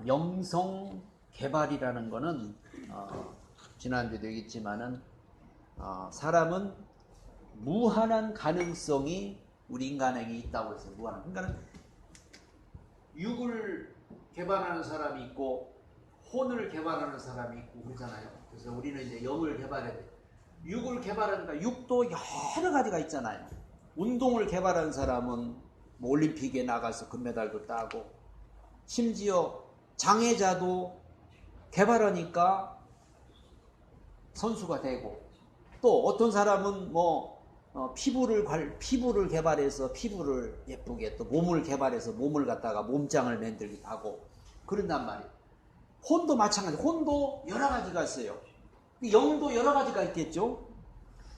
영성 개발이라는 거는 지난주에도 얘기했지만은 사람은 무한한 가능성이 우리 인간에게 있다고 해서 무한한. 그러니까 육을 개발하는 사람이 있고 혼을 개발하는 사람이 있고 그러잖아요. 그래서 우리는 이제 영을 개발해야 돼. 육을 개발하니까 육도 여러 가지가 있잖아요. 운동을 개발한 사람은 뭐 올림픽에 나가서 금메달도 따고, 심지어 장애자도 개발하니까 선수가 되고, 또 어떤 사람은 뭐 피부를 개발해서 피부를 예쁘게, 또 몸을 개발해서 몸을 갖다가 몸짱을 만들기도 하고 그런단 말이에요. 혼도 마찬가지. 혼도 여러 가지가 있어요. 영도 여러 가지가 있겠죠.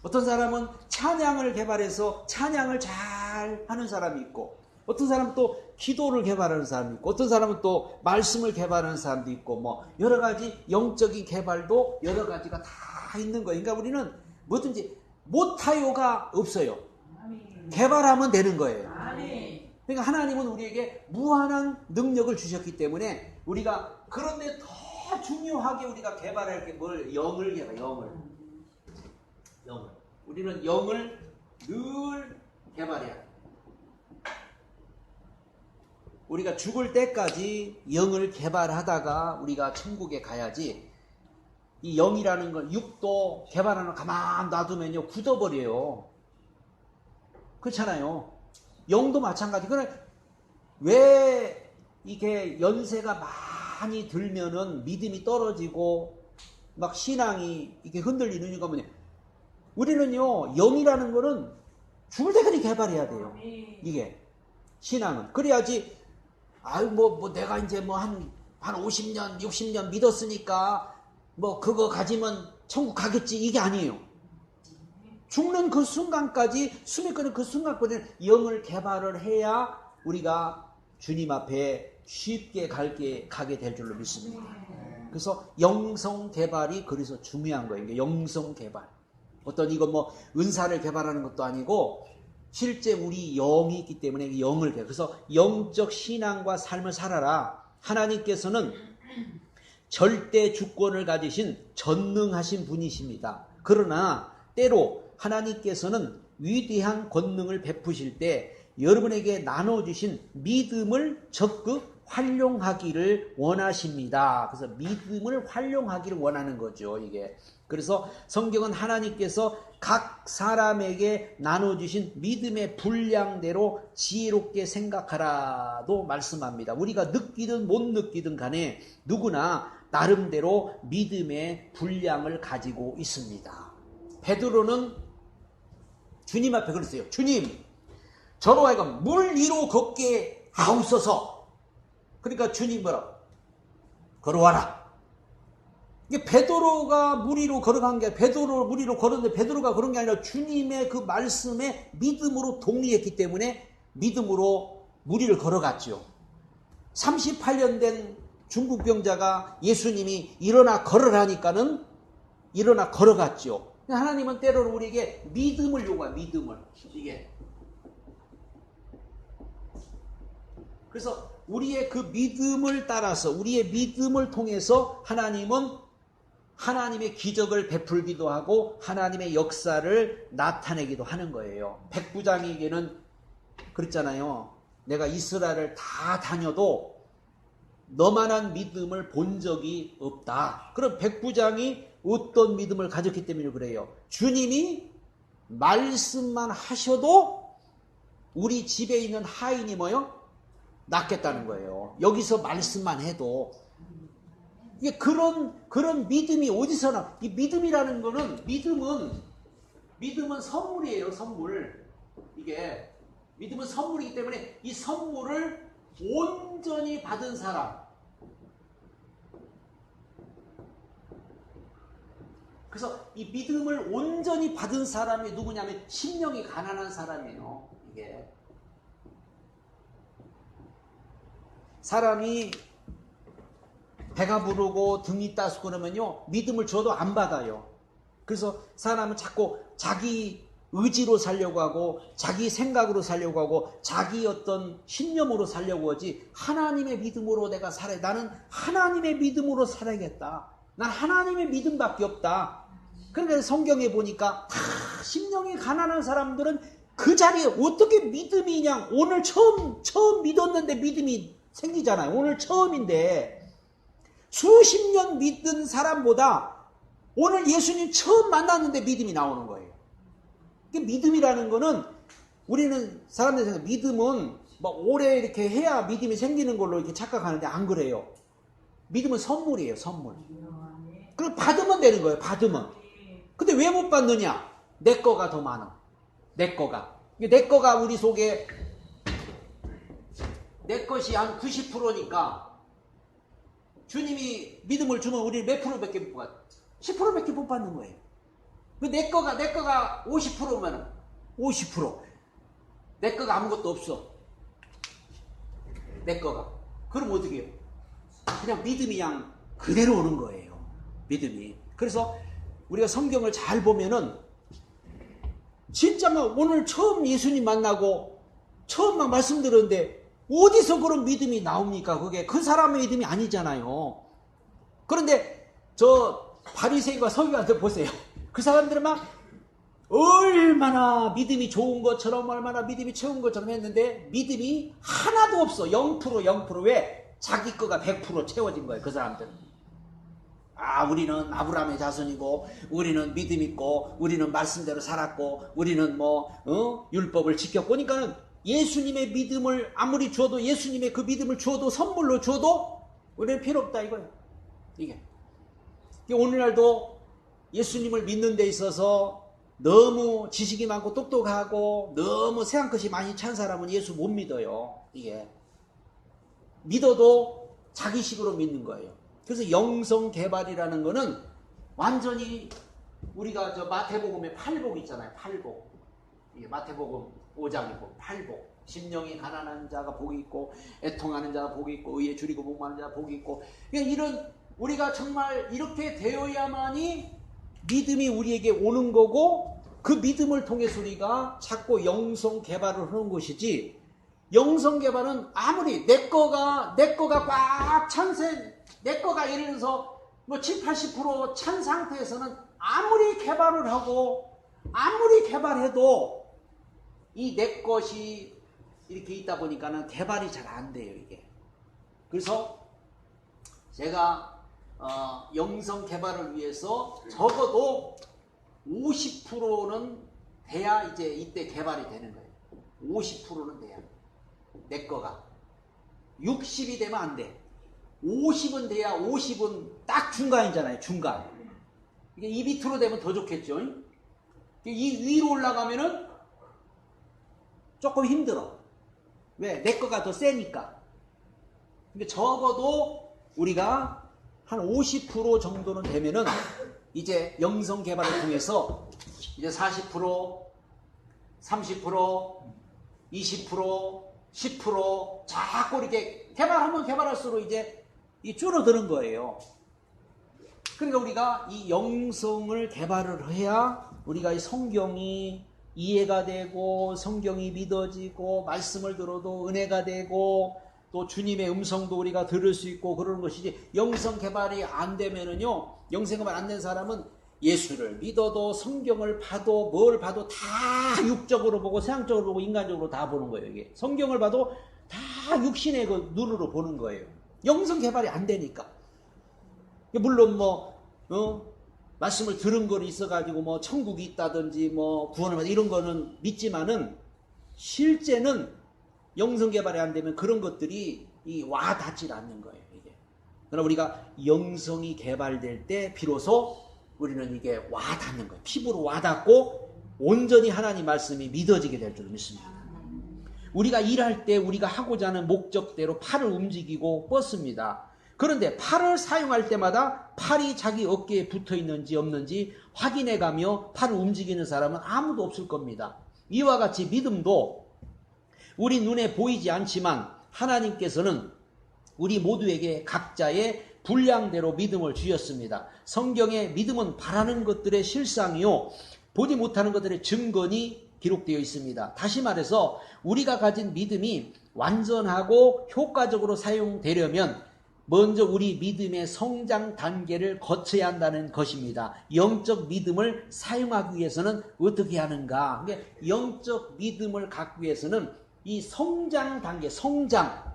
어떤 사람은 찬양을 개발해서 찬양을 잘 하는 사람이 있고, 어떤 사람은 또 기도를 개발하는 사람이 있고, 어떤 사람은 또 말씀을 개발하는 사람도 있고, 뭐 여러 가지 영적인 개발도 여러 가지가 다 있는 거예요. 그러니까 우리는 뭐든지 못하요가 없어요. 개발하면 되는 거예요. 그러니까 하나님은 우리에게 무한한 능력을 주셨기 때문에 우리가, 그런데 더 중요하게 우리가 개발할 게 뭘? 영을 개발, 영을. 우리는 영을 늘 개발해야 돼. 우리가 죽을 때까지 영을 개발하다가 우리가 천국에 가야지, 이 영이라는 걸, 육도 개발하는 가만 놔두면요 굳어버려요. 그렇잖아요. 영도 마찬가지. 그러나 왜 이게 연세가 많이 들면은 믿음이 떨어지고 막 신앙이 이게 흔들리는 이유가 뭐냐? 우리는요, 영이라는 거는 죽을 때까지 개발해야 돼요. 이게 신앙은. 그래야지, 내가 이제 한 50년, 60년 믿었으니까 그거 가지면 천국 가겠지, 이게 아니에요. 죽는 그 순간까지, 숨이 끊는 그 순간까지는 영을 개발을 해야 우리가 주님 앞에 쉽게 가게 될 줄로 믿습니다. 그래서 영성 개발이 그래서 중요한 거예요. 영성 개발. 어떤 이거 은사를 개발하는 것도 아니고, 실제 우리 영이 있기 때문에 영을 개발. 그래서 영적 신앙과 삶을 살아라. 하나님께서는 절대 주권을 가지신 전능하신 분이십니다. 그러나 때로 하나님께서는 위대한 권능을 베푸실 때 여러분에게 나눠주신 믿음을 적극 활용하기를 원하십니다. 그래서 믿음을 활용하기를 원하는 거죠, 이게. 그래서 성경은 하나님께서 각 사람에게 나눠주신 믿음의 분량대로 지혜롭게 생각하라도 말씀합니다. 우리가 느끼든 못 느끼든 간에 누구나 나름대로 믿음의 분량을 가지고 있습니다. 베드로는 주님 앞에 그랬어요. 주님, 저로 하여금 물 위로 걷게 하옵소서. 그러니까 주님 뭐라고? 걸어와라. 이게 베드로가 물 위로 걸어간 게, 베드로 물 위로 걸었는데 베드로가 그런 게 아니라 주님의 그 말씀에 믿음으로 동의했기 때문에 믿음으로 물 위를 걸어갔죠. 38년 된 중국 병자가 예수님이 일어나 걸으라니까는 일어나 걸어갔죠. 하나님은 때로는 우리에게 믿음을 요구해요. 믿음을. 이게. 그래서 우리의 그 믿음을 따라서, 우리의 믿음을 통해서 하나님은 하나님의 기적을 베풀기도 하고 하나님의 역사를 나타내기도 하는 거예요. 백부장에게는 그랬잖아요. 내가 이스라엘을 다 다녀도 너만한 믿음을 본 적이 없다. 그럼 백부장이 어떤 믿음을 가졌기 때문에 그래요. 주님이 말씀만 하셔도 우리 집에 있는 하인이 낫겠다는 거예요. 여기서 말씀만 해도. 이게 그런 믿음이 어디서 나? 이 믿음이라는 거는, 믿음은 선물이에요, 선물. 이게 믿음은 선물이기 때문에 이 선물을 온전히 받은 사람. 그래서 이 믿음을 온전히 받은 사람이 누구냐면 심령이 가난한 사람이에요. 이게 사람이 배가 부르고 등이 따숩고 그러면요, 믿음을 줘도 안 받아요. 그래서 사람은 자꾸 자기 의지로 살려고 하고 자기 생각으로 살려고 하고 자기 어떤 신념으로 살려고 하지 하나님의 믿음으로 내가 살아야 나는 하나님의 믿음으로 살아야겠다. 난 하나님의 믿음밖에 없다. 그러니까 성경에 보니까 다 심령이 가난한 사람들은 그 자리에 어떻게 믿음이 그냥 오늘 처음 믿었는데 믿음이 생기잖아요. 오늘 처음인데 수십 년 믿은 사람보다 오늘 예수님 처음 만났는데 믿음이 나오는 거예요. 믿음이라는 거는 우리는 사람들이 생각 믿음은 뭐 오래 이렇게 해야 믿음이 생기는 걸로 이렇게 착각하는데 안 그래요. 믿음은 선물이에요, 선물. 그걸 받으면 되는 거예요, 받으면. 근데 왜 못 받느냐? 내 거가 더 많아. 내 거가 우리 속에 내 것이 한 90%니까 주님이 믿음을 주면 우리 몇 프로밖에 못 받아? 10%밖에 못 받는 거예요. 내 거가 50%면 50%. 내 거가 아무것도 없어. 내 거가. 그럼 어떻게 해요? 그냥 믿음이 그냥 그대로 오는 거예요. 믿음이. 그래서 우리가 성경을 잘 보면은 진짜 막 오늘 처음 예수님 만나고 처음 막 말씀 들었는데 어디서 그런 믿음이 나옵니까? 그게 그 사람의 믿음이 아니잖아요. 그런데 저 바리새인과 서기관들 보세요. 그 사람들은 막 얼마나 믿음이 좋은 것처럼 얼마나 믿음이 채운 것처럼 했는데 믿음이 하나도 없어. 0%. 왜? 자기 거가 100% 채워진 거예요. 그 사람들은. 우리는 아브라함의 자손이고 우리는 믿음 있고 우리는 말씀대로 살았고 우리는 율법을 지켰고 그러니까 예수님의 믿음을 아무리 줘도 예수님의 그 믿음을 줘도 선물로 줘도 우리는 필요 없다 이거예요. 이게 오늘날도 예수님을 믿는 데 있어서 너무 지식이 많고 똑똑하고 너무 새한컷이 많이 찬 사람은 예수 못 믿어요. 이게 믿어도 자기식으로 믿는 거예요. 그래서 영성 개발이라는 거는 완전히 우리가 저 마태복음에 8복 있잖아요. 8복. 이게 마태복음 5장이고 8복. 심령이 가난한 자가 복이 있고 애통하는 자가 복이 있고 의에 줄이고 목마른 자가 복이 있고 이런 우리가 정말 이렇게 되어야만이 믿음이 우리에게 오는 거고 그 믿음을 통해서 우리가 자꾸 영성 개발을 하는 것이지 영성 개발은 아무리 내 거가 꽉 찬 내 거가 예를 들어서 7, 80% 찬 상태에서는 아무리 개발을 하고 아무리 개발해도 이 내 것이 이렇게 있다 보니까는 개발이 잘 안 돼요, 이게. 그래서 제가 영성 개발을 위해서 적어도 50%는 돼야 이제 이때 개발이 되는 거예요. 50%는 돼야. 내 거가. 60이 되면 안 돼. 50은 돼야 50은 딱 중간이잖아요. 중간. 이게 이 밑으로 되면 더 좋겠죠. 이 위로 올라가면은 조금 힘들어. 왜? 내 거가 더 세니까. 근데 적어도 우리가 한 50% 정도는 되면은 이제 영성 개발을 통해서 이제 40%, 30%, 20%, 10% 자꾸 이렇게 개발하면 개발할수록 이제 이 줄어드는 거예요. 그러니까 우리가 이 영성을 개발을 해야 우리가 이 성경이 이해가 되고 성경이 믿어지고 말씀을 들어도 은혜가 되고 또 주님의 음성도 우리가 들을 수 있고 그러는 것이지 영성 개발이 안 되면은요 영성 개발 안 된 사람은 예수를 믿어도 성경을 봐도 뭘 봐도 다 육적으로 보고 세상적으로 보고 인간적으로 다 보는 거예요. 이게 성경을 봐도 다 육신의 그 눈으로 보는 거예요. 영성 개발이 안 되니까. 물론 말씀을 들은 거 있어가지고 천국이 있다든지 구원을 받아 이런 거는 믿지만은 실제는 영성 개발이 안 되면 그런 것들이 와 닿질 않는 거예요. 이게. 그러나 우리가 영성이 개발될 때 비로소 우리는 이게 와 닿는 거예요. 피부로 와 닿고 온전히 하나님 말씀이 믿어지게 될 줄 믿습니다. 우리가 일할 때 우리가 하고자 하는 목적대로 팔을 움직이고 뻗습니다. 그런데 팔을 사용할 때마다 팔이 자기 어깨에 붙어 있는지 없는지 확인해가며 팔을 움직이는 사람은 아무도 없을 겁니다. 이와 같이 믿음도 우리 눈에 보이지 않지만 하나님께서는 우리 모두에게 각자의 분량대로 믿음을 주셨습니다. 성경의 믿음은 바라는 것들의 실상이요 보지 못하는 것들의 증거니 기록되어 있습니다. 다시 말해서 우리가 가진 믿음이 완전하고 효과적으로 사용되려면 먼저 우리 믿음의 성장 단계를 거쳐야 한다는 것입니다. 영적 믿음을 사용하기 위해서는 어떻게 하는가? 그러니까 영적 믿음을 갖기 위해서는 이 성장 단계, 성장.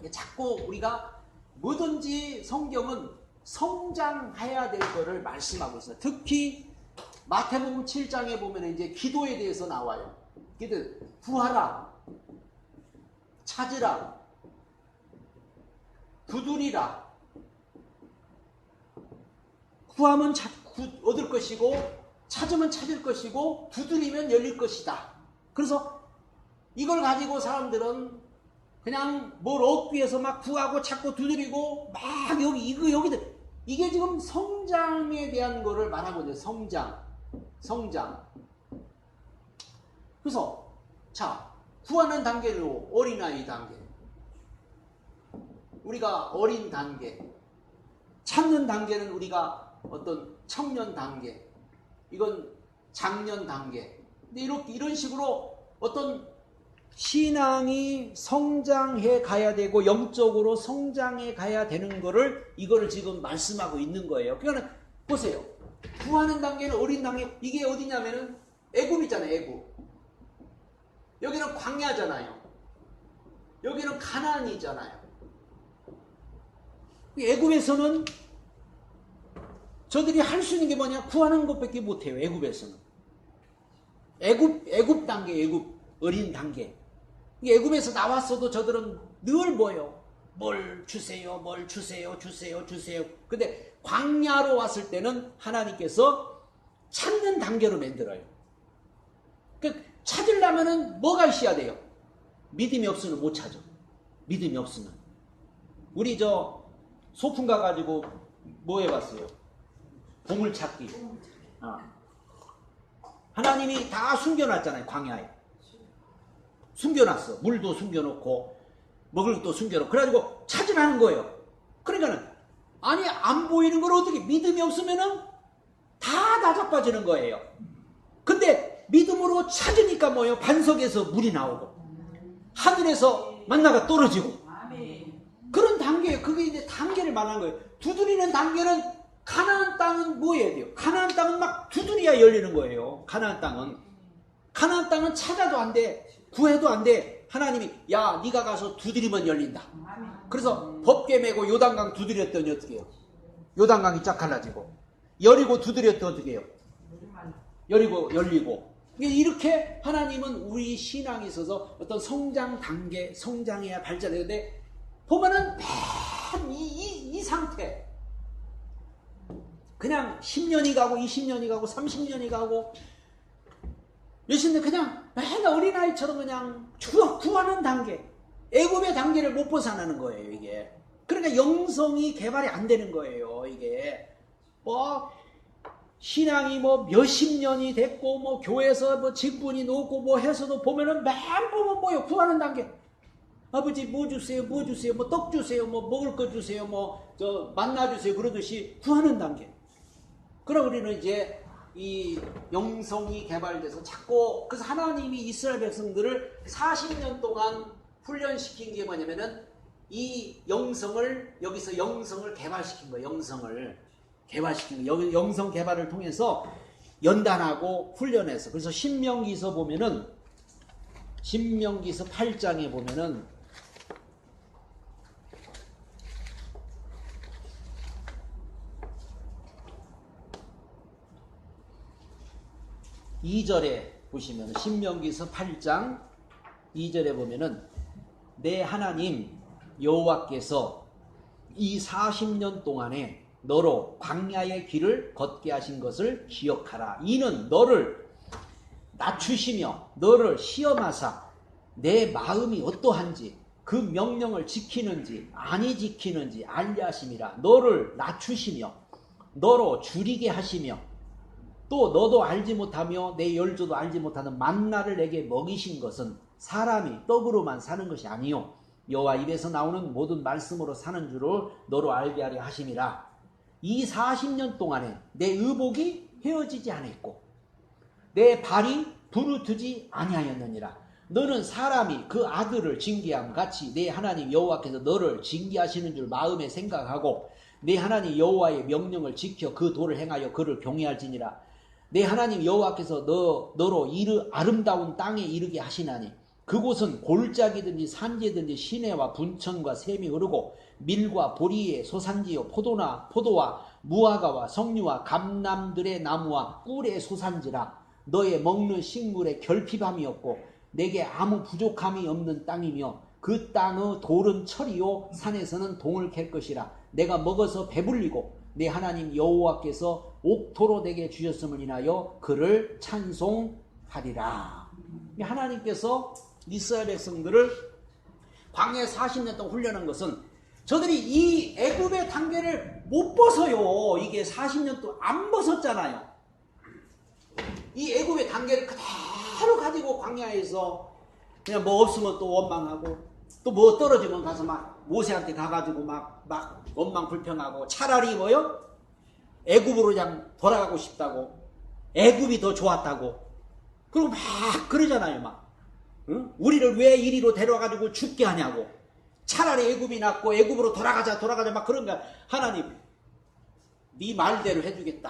자꾸 우리가 뭐든지 성경은 성장해야 될 것을 말씀하고 있어요. 특히 마태복음 7장에 보면 이제 기도에 대해서 나와요. 기도, 구하라, 찾으라, 두드리라. 구하면 얻을 것이고, 찾으면 찾을 것이고, 두드리면 열릴 것이다. 그래서 이걸 가지고 사람들은 그냥 뭘 얻기 위해서 막 구하고 찾고 두드리고 막 여기 이게 지금 성장에 대한 거를 말하고 있는데, 성장. 그래서 자, 구하는 단계로 어린아이 단계, 우리가 어린 단계, 찾는 단계는 우리가 어떤 청년 단계, 이건 장년 단계. 근데 이런 식으로 어떤 신앙이 성장해 가야 되고 영적으로 성장해 가야 되는 거를 이거를 지금 말씀하고 있는 거예요. 그러니까 보세요. 구하는 단계는 어린 단계, 이게 어디냐면은 애굽이잖아요. 애굽. 여기는 광야잖아요. 여기는 가나안이잖아요. 애굽에서는 저들이 할 수 있는 게 뭐냐? 구하는 것밖에 못해요. 애굽에서는. 애굽 단계, 애굽 어린 단계. 애굽에서 나왔어도 저들은 늘 뭐요? 뭘 주세요. 근데 광야로 왔을 때는 하나님께서 찾는 단계로 만들어요. 그 찾으려면은 뭐가 있어야 돼요? 믿음이 없으면 못 찾아. 믿음이 없으면. 우리 소풍 가가지고 뭐 해봤어요? 보물찾기. 하나님이 다 숨겨놨잖아요. 광야에. 숨겨놨어. 물도 숨겨놓고 먹을 것도 숨겨놓고 그래가지고 찾으라는 거예요. 그러니까는 아니 안 보이는 걸 어떻게 믿음이 없으면은 다 자빠지는 거예요. 근데 믿음으로 찾으니까 뭐예요? 반석에서 물이 나오고 하늘에서 만나가 떨어지고 그런 단계예요. 그게 이제 단계를 말하는 거예요. 두드리는 단계는 가나안 땅은 뭐 해야 돼요? 가나안 땅은 막 두드려야 열리는 거예요. 가나안 땅은 찾아도 안 돼. 구해도 안 돼. 하나님이 야 네가 가서 두드리면 열린다. 그래서 법궤 메고 요단강 두드렸더니 어떻게 해요? 요단강이 쫙 갈라지고 여리고 두드렸더니 어떻게 해요? 여리고 열리고. 이렇게 하나님은 우리 신앙에 있어서 어떤 성장 단계, 성장해야 발전되는데 보면은 맨 이 상태 그냥 10년이 가고 20년이 가고 30년이 가고 몇십년 그냥 맨날 어린아이처럼 그냥 구하는 단계, 애굽의 단계를 못 벗어나는 거예요. 이게 그러니까 영성이 개발이 안 되는 거예요. 이게 뭐 신앙이 뭐 몇십 년이 됐고 뭐 교회에서 뭐 직분이 높고 뭐 해서도 보면은 맨 보면 뭐요? 구하는 단계. 아버지 뭐 주세요, 뭐 떡 주세요, 뭐 먹을 거 주세요, 뭐 만나 주세요 그러듯이 구하는 단계. 그럼 우리는 이제 이 영성이 개발돼서 자꾸 그래서 하나님이 이스라엘 백성들을 40년 동안 훈련시킨 게 뭐냐면은 이 영성을 여기서 영성을 개발시킨 거예요. 영성을 개발시킨 거예요. 영성 개발을 통해서 연단하고 훈련해서 그래서 신명기서 보면은 신명기서 8장에 보면은 2절에 보시면 신명기서 8장 2절에 보면은 내 하나님 여호와께서 이 40년 동안에 너로 광야의 길을 걷게 하신 것을 기억하라. 이는 너를 낮추시며 너를 시험하사 내 마음이 어떠한지 그 명령을 지키는지 아니 지키는지 알려 하심이라. 너를 낮추시며 너로 줄이게 하시며 또 너도 알지 못하며 내 열조도 알지 못하는 만나를 내게 먹이신 것은 사람이 떡으로만 사는 것이 아니요 여호와 입에서 나오는 모든 말씀으로 사는 줄을 너로 알게 하려 하심이라. 이 40년 동안에 내 의복이 헤어지지 않았고 내 발이 부르트지 아니하였느니라. 너는 사람이 그 아들을 징계함 같이 내 하나님 여호와께서 너를 징계하시는 줄 마음에 생각하고 내 하나님 여호와의 명령을 지켜 그 도를 행하여 그를 경외할지니라. 내 하나님 여호와께서 너로 아름다운 땅에 이르게 하시나니 그곳은 골짜기든지 산지든지 시내와 분천과 샘이 흐르고 밀과 보리의 소산지요 포도와 무화과와 석류와 감람들의 나무와 꿀의 소산지라. 너의 먹는 식물에 결핍함이 없고 내게 아무 부족함이 없는 땅이며 그 땅의 돌은 철이요 산에서는 동을 캘 것이라. 내가 먹어서 배불리고 내 하나님 여호와께서 옥토로 내게 주셨음을 인하여 그를 찬송하리라. 하나님께서 이스라엘 백성들을 광야에 40년 동안 훈련한 것은 저들이 이 애굽의 단계를 못 벗어요. 이게 40년 동안 안 벗었잖아요. 이 애굽의 단계를 그대로 가지고 광야에서 그냥 뭐 없으면 또 원망하고 또 뭐 떨어지면 가서 막 모세한테 가가지고 막 원망 불평하고 차라리 뭐요? 애굽으로 그냥 돌아가고 싶다고, 애굽이 더 좋았다고, 그리고 막 그러잖아요. 막 응? 우리를 왜 이리로 데려가지고 죽게 하냐고, 차라리 애굽이 낫고 애굽으로 돌아가자 막 그런가. 하나님 네 말대로 해주겠다.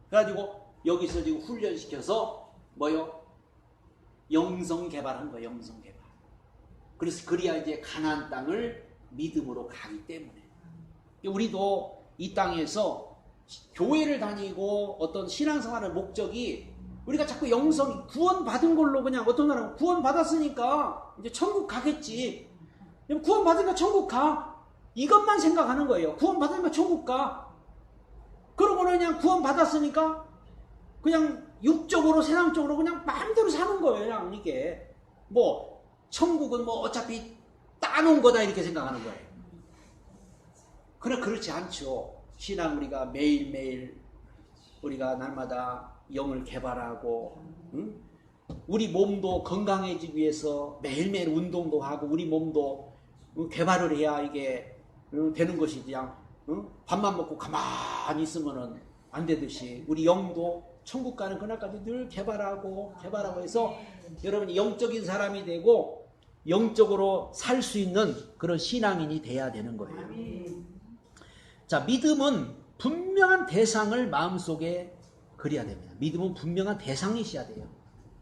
그래가지고 여기서 지금 훈련시켜서 뭐요? 영성 개발한 거예요. 영성 개발. 그래서 그래야 이제 가나안 땅을 믿음으로 가기 때문에. 우리도 이 땅에서 교회를 다니고 어떤 신앙생활의 목적이 우리가 자꾸 영성 구원 받은 걸로 그냥 어떤 사람은 구원 받았으니까 이제 천국 가겠지. 구원 받으니까 천국 가. 이것만 생각하는 거예요. 구원 받으니까 천국 가. 그러고는 그냥 구원 받았으니까 그냥 육적으로 세상적으로 그냥 마음대로 사는 거예요. 그냥 이게 뭐 천국은 뭐 어차피 따놓은 거다 이렇게 생각하는 거예요. 그러나 그렇지 않죠. 신앙 우리가 매일매일 우리가 날마다 영을 개발하고, 응? 우리 몸도 건강해지기 위해서 매일매일 운동도 하고 우리 몸도 개발을 해야 이게 되는 것이지. 그냥 밥만 먹고 가만히 있으면 안 되듯이 우리 영도 천국 가는 그날까지 늘 개발하고 해서 여러분이 영적인 사람이 되고 영적으로 살 수 있는 그런 신앙인이 돼야 되는 거예요. 자, 믿음은 분명한 대상을 마음속에 그려야 됩니다. 믿음은 분명한 대상이 있어야 돼요.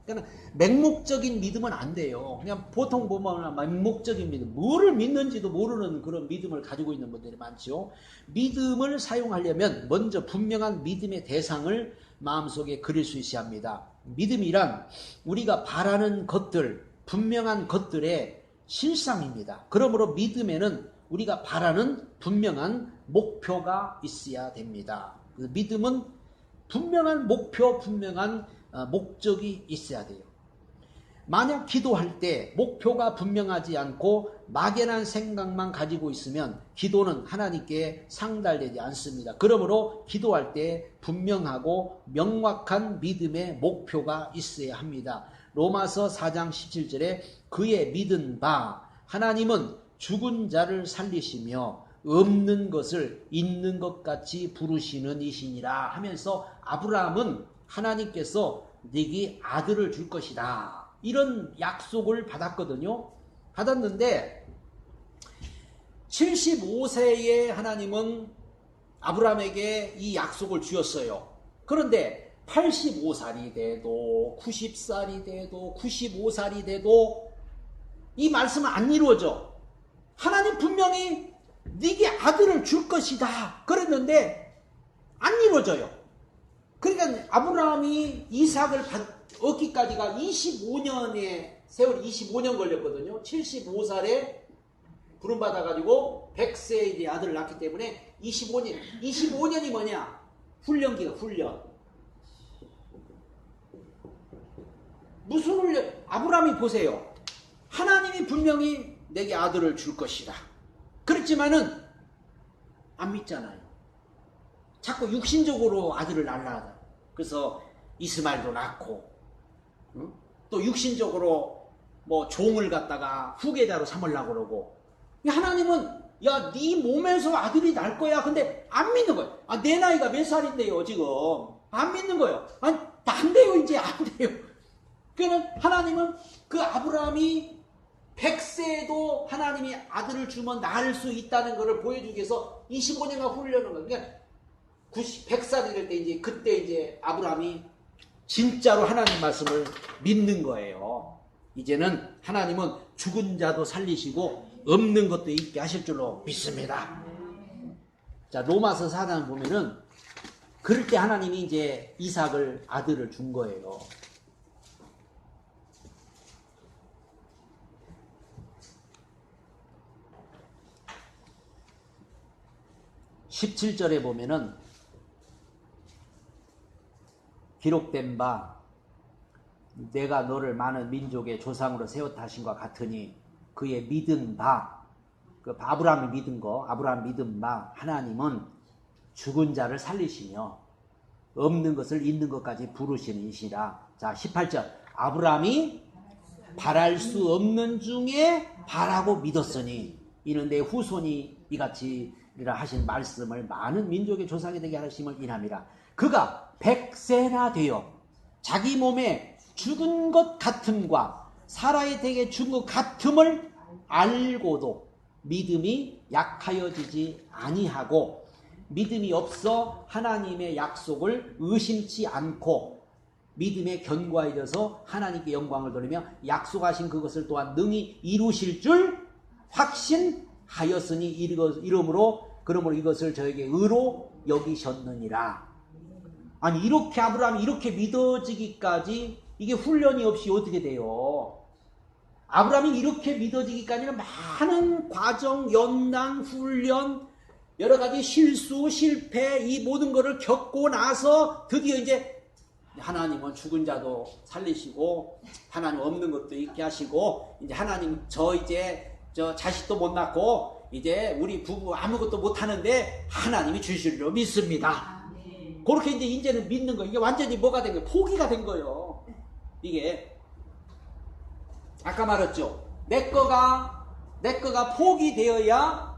그러니까 맹목적인 믿음은 안 돼요. 그냥 보통 보면 맹목적인 믿음, 뭐를 믿는지도 모르는 그런 믿음을 가지고 있는 분들이 많죠. 믿음을 사용하려면 먼저 분명한 믿음의 대상을 마음속에 그릴 수 있어야 합니다. 믿음이란 우리가 바라는 것들, 분명한 것들의 실상입니다. 그러므로 믿음에는 우리가 바라는 분명한 목표가 있어야 됩니다. 믿음은 분명한 목표, 분명한 목적이 있어야 돼요. 만약 기도할 때 목표가 분명하지 않고 막연한 생각만 가지고 있으면 기도는 하나님께 상달되지 않습니다. 그러므로 기도할 때 분명하고 명확한 믿음의 목표가 있어야 합니다. 로마서 4장 17절에 그의 믿은 바 하나님은 죽은 자를 살리시며 없는 것을 있는 것 같이 부르시는 이시니라 하면서 아브라함은 하나님께서 네게 아들을 줄 것이다, 이런 약속을 받았거든요. 받았는데 75세에 하나님은 아브라함에게 이 약속을 주었어요. 그런데 85살이 돼도 90살이 돼도 95살이 돼도 이 말씀은 안 이루어져. 하나님 분명히 네게 아들을 줄 것이다 그랬는데 안 이루어져요. 그러니까 아브라함이 이삭을 얻기까지가 25년의 세월이 25년 걸렸거든요. 75살에 부름받아가지고 100세에 이제 아들을 낳기 때문에 25년이 뭐냐? 훈련기가 훈련. 무슨 훈련? 아브라함이 보세요. 하나님이 분명히 내게 아들을 줄 것이다. 그렇지만은 안 믿잖아요. 자꾸 육신적으로 아들을 낳으려 하다. 그래서 이스마엘도 낳고, 응? 또 육신적으로 뭐 종을 갖다가 후계자로 삼으려고 그러고. 하나님은 야, 네 몸에서 아들이 날 거야. 근데 안 믿는 거예요. 내 나이가 몇 살인데요, 지금. 안 믿는 거예요. 아니, 안 돼요. 이제 안 돼요. 그러니까 하나님은 그 아브라함이 100세도 하나님이 아들을 주면 낳을 수 있다는 것을 보여주기 위해서 25년간 훈련한 거예요. 그러니까 100살이 될 때 이제 그때 이제 아브라함이 진짜로 하나님 말씀을 믿는 거예요. 이제는 하나님은 죽은 자도 살리시고 없는 것도 있게 하실 줄로 믿습니다. 자, 로마서 4장 보면은 그럴 때 하나님이 이제 이삭을 아들을 준 거예요. 17절에 보면은 기록된 바 내가 너를 많은 민족의 조상으로 세웠다 하신과 같으니 그의 믿은 바 그 아브라함이 믿은 거 아브라함 믿은 바 하나님은 죽은 자를 살리시며 없는 것을 있는 것까지 부르시는 이시라. 자 18절 아브라함이 바랄 수 없는 중에 바라고 믿었으니 이는 내 후손이 이같이리라 하신 말씀을 많은 민족의 조상이 되게 하심을 인함이라. 그가 100세나 되어 자기 몸에 죽은 것 같음과 사라의 댁에 죽은 것 같음을 알고도 믿음이 약하여지지 아니하고 믿음이 없어 하나님의 약속을 의심치 않고 믿음에 견고해져서 하나님께 영광을 돌리며 약속하신 그것을 또한 능히 이루실 줄 확신하였으니 이러므로 이것을 저에게 의로 여기셨느니라. 아니 이렇게 아브라함이 이렇게 믿어지기까지 이게 훈련이 없이 어떻게 돼요? 아브라함이 이렇게 믿어지기까지는 많은 과정, 연단, 훈련, 여러 가지 실수, 실패 이 모든 것을 겪고 나서 드디어 이제 하나님은 죽은 자도 살리시고 하나님 없는 것도 있게 하시고 이제 하나님 저 자식도 못 낳고 이제 우리 부부 아무것도 못 하는데 하나님이 주실 줄 믿습니다. 그렇게 이제는 믿는 거 이게 완전히 뭐가 된 거예요? 포기가 된 거예요. 이게 아까 말했죠. 내 거가 포기되어야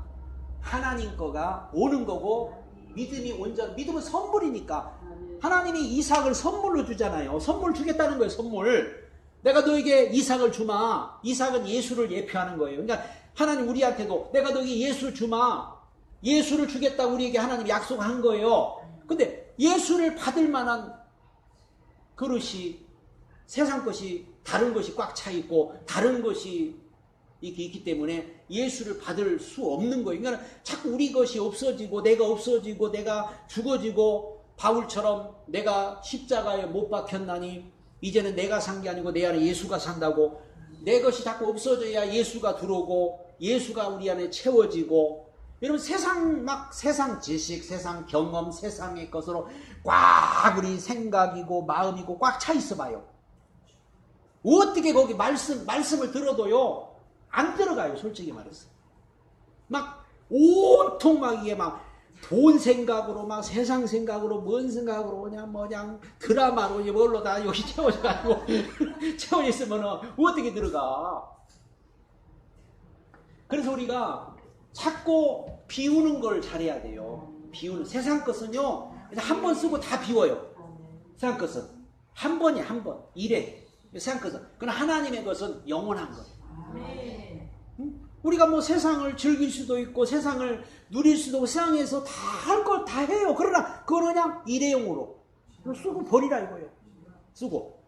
하나님 거가 오는 거고 믿음이 온전 믿음은 선물이니까 하나님이 이삭을 선물로 주잖아요. 선물 주겠다는 거예요. 선물. 내가 너에게 이삭을 주마. 이삭은 예수를 예표하는 거예요. 그러니까 하나님 우리한테도 내가 너에게 예수를 주마. 예수를 주겠다고 우리에게 하나님 약속한 거예요. 근데 예수를 받을 만한 그릇이 세상 것이 다른 것이 꽉 차 있고 다른 것이 있기 때문에 예수를 받을 수 없는 거예요. 그러니까 자꾸 우리 것이 없어지고 내가 죽어지고 바울처럼 내가 십자가에 못 박혔나니 이제는 내가 산 게 아니고 내 안에 예수가 산다고 내 것이 자꾸 없어져야 예수가 들어오고 예수가 우리 안에 채워지고 여러분 세상 지식, 세상 경험, 세상의 것으로 꽉 우리 생각이고 마음이고 꽉 차 있어 봐요. 어떻게 거기 말씀을 들어도요, 안 들어가요, 솔직히 말해서. 막, 온통 막 이게 막, 돈 생각으로, 막 세상 생각으로, 뭔 생각으로, 그냥 드라마로, 뭘로 다 여기 채워져가지고, 채워있으면은, 어떻게 들어가. 그래서 우리가 자꾸 비우는 걸 잘해야 돼요. 세상 것은요, 한 번 쓰고 다 비워요. 세상 것은. 한 번이야, 한 번. 이래. 세상 것은. 그러나 하나님의 것은 영원한 거예요. 우리가 뭐 세상을 즐길 수도 있고 세상을 누릴 수도 있고 세상에서 다 할 걸 다 해요. 그러나 그걸 그냥 일회용으로 쓰고 버리라 이거예요. 쓰고.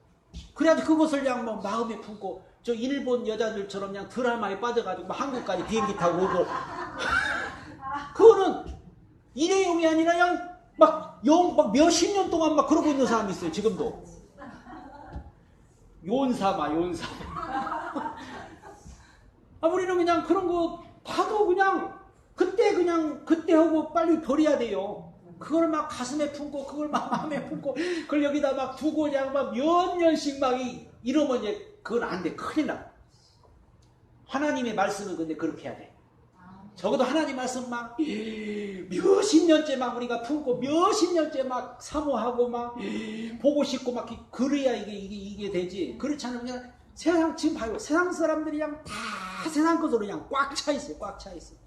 그래야지 그것을 그냥 뭐 마음에 품고 저 일본 여자들처럼 그냥 드라마에 빠져가지고 한국까지 비행기 타고 오고 그거는 일회용이 아니라 그냥 막 몇십 년 동안 막 그러고 있는 사람이 있어요. 지금도. 요원삼아. 우리는 그냥 그런 거 봐도 그냥 그때 하고 빨리 버려야 돼요. 그걸 막 가슴에 품고, 그걸 막 마음에 품고, 그걸 여기다 막 두고 그냥 막 몇 년씩 막 이러면 이제 그건 안 돼. 큰일 나. 하나님의 말씀은 근데 그렇게 해야 돼. 적어도 하나님 말씀 막 몇십 년째 막 우리가 품고 몇십 년째 막 사모하고 막 보고 싶고 막 그래야 이게 되지. 그렇지 않으면 그냥 세상 지금 봐요. 세상 사람들이 그냥 다 세상 것으로 그냥 꽉 차 있어요. 꽉 차 있어요.